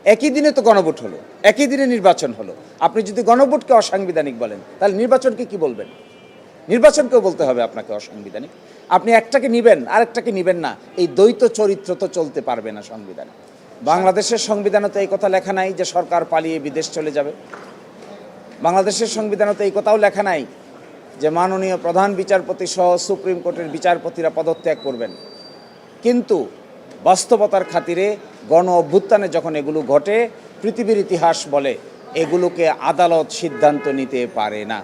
একই দিনে তো গণভোট হলো, একই দিনে নির্বাচন হলো। আপনি যদি গণভোটকে অসাংবিধানিক বলেন, তাহলে নির্বাচনকে কি বলবেন? নির্বাচনকেও বলতে হবে আপনাকে অসাংবিধানিক। আপনি একটাকে নিবেন আরেকটাকে নিবেন না, এই দ্বৈত চরিত্র তো চলতে পারবে না সংবিধানে। বাংলাদেশের সংবিধানে তো এই কথা লেখা নাই যে সরকার পালিয়ে বিদেশ চলে যাবে। বাংলাদেশের সংবিধানে তো এই কথাও লেখা নাই যে মাননীয় প্রধান বিচারপতি সহ সুপ্রিম কোর্টের বিচারপতিরা পদত্যাগ করবেন। কিন্তু বাস্তবতার খাতিরে গণ অভ্যুত্থানে যখন এগুলো ঘটে, পৃথিবীর ইতিহাস বলে এগুলোকে আদালত সিদ্ধান্ত নিতে পারে না।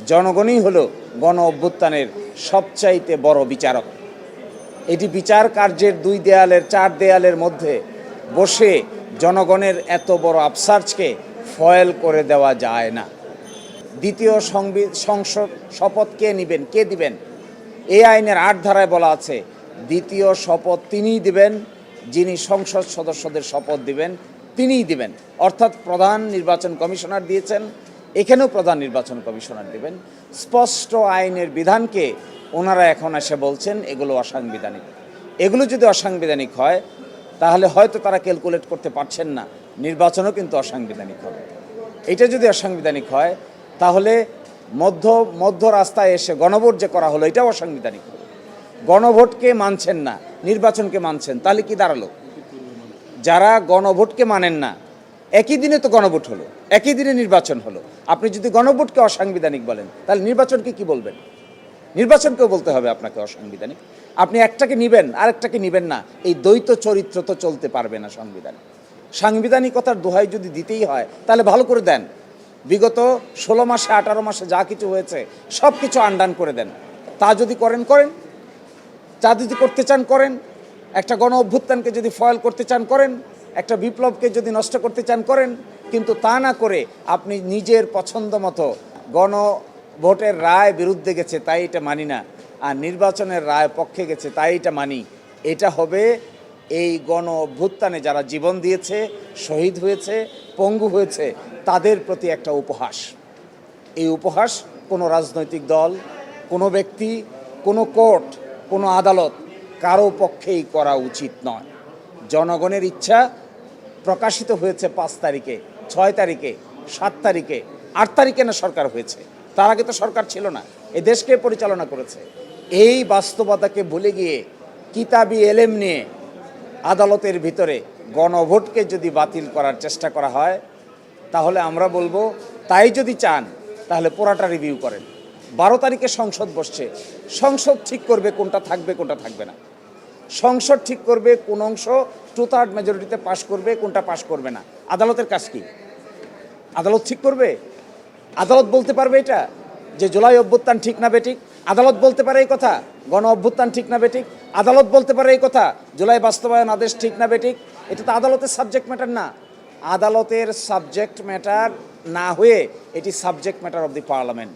জনগণই হলো গণ অভ্যুত্থানের সবচাইতে বড় বিচারক। এটি বিচার কার্যের দুই দেয়ালের চার দেয়ালের মধ্যে বসে জনগণের এত বড় আফসার্জকে ফয়েল করে দেওয়া যায় না। দ্বিতীয় সংসদ শপথ কে নেবেন, কে দিবেন? এই আইনের ৮ ধারায় বলা আছে দ্বিতীয় শপথ তিনিই দিবেন, যিনি সংসদ সদস্যদের শপথ দিবেন তিনিই দিবেন। অর্থাৎ প্রধান নির্বাচন কমিশনার দিয়েছেন, এখানেও প্রধান নির্বাচন কমিশনার দিবেন। স্পষ্ট আইনের বিধানকে ওনারা এখন এসে বলছেন এগুলো অসাংবিধানিক। এগুলো যদি অসাংবিধানিক হয় তাহলে হয়তো তারা ক্যালকুলেট করতে পারছেন না নির্বাচনও কিন্তু অসাংবিধানিক হবে। এটা যদি অসাংবিধানিক হয় তাহলে মধ্য রাস্তায় এসে গণভোট যে করা হলো এটাও অসাংবিধানিক হবে। গণভোটকে মানছেন না, নির্বাচনকে মানছেন, তাহলে কি দাঁড়ালো? যারা গণভোটকে মানেন না, একই দিনে তো গণভোট হলো, একই দিনে নির্বাচন হলো। আপনি যদি গণভোটকে অসাংবিধানিক বলেন, তাহলে নির্বাচনকে কি বলবেন? নির্বাচনকেও বলতে হবে আপনাকে অসাংবিধানিক। আপনি একটাকে নিবেন আরেকটাকে নিবেন না, এই দ্বৈত চরিত্র তো চলতে পারবে না সংবিধানে। সাংবিধানিকতার দোহাই যদি দিতেই হয় তাহলে ভালো করে দেন। বিগত 16 মাসে 18 মাসে যা কিছু হয়েছে সব কিছু আন্ডান করে দেন। তা যদি করেন করেন, যা যদি করতে চান করেন। একটা গণ অভ্যুত্থানকে যদি ফয়েল করতে চান করেন, একটা বিপ্লবকে যদি নষ্ট করতে চান করেন। কিন্তু তা না করে আপনি নিজের পছন্দ মতো গণভোটের রায় বিরুদ্ধে গেছে তাই এটা মানি না, আর নির্বাচনের রায় পক্ষে গেছে তাই এটা মানি। এটা হবে এই গণ অভ্যুত্থানে যারা জীবন দিয়েছে, শহীদ হয়েছে, পঙ্গু হয়েছে তাদের প্রতি একটা উপহাস। এই উপহাস কোনো রাজনৈতিক দল, কোনো ব্যক্তি, কোনো কোর্ট, কোনো আদালত কারো পক্ষেই করা উচিত নয়। জনগণের ইচ্ছা প্রকাশিত হয়েছে 5 তারিখে, 6 তারিখে, 7 তারিখে, 8 তারিখে না সরকার হয়েছে। তার আগে তো সরকার ছিল না, এ দেশকে পরিচালনা করেছে। এই বাস্তবতাকে ভুলে গিয়ে কিতাবি এলেম নিয়ে আদালতের ভিতরে গণভোটকে যদি বাতিল করার চেষ্টা করা হয় তাহলে আমরা বলবো, তাই যদি চান তাহলে পুরাটা রিভিউ করেন। 12 তারিখে সংসদ বসছে, সংসদ ঠিক করবে কোনটা থাকবে কোনটা থাকবে না। সংসদ ঠিক করবে কোন অংশ 2/3 মেজরিটিতে পাশ করবে, কোনটা পাশ করবে না। আদালতের কাজ কি? আদালত ঠিক করবে? আদালত বলতে পারবে এটা যে জুলাই অভ্যুত্থান ঠিক না বেঠিক? আদালত বলতে পারে এই কথা গণ অভ্যুত্থান ঠিক না বেঠিক? আদালত বলতে পারে এই কথা জুলাই বাস্তবায়ন আদেশ ঠিক না বেঠিক? এটা তো আদালতের সাবজেক্ট ম্যাটার না। আদালতের সাবজেক্ট ম্যাটার না হয়ে এটি subject matter of the parliament.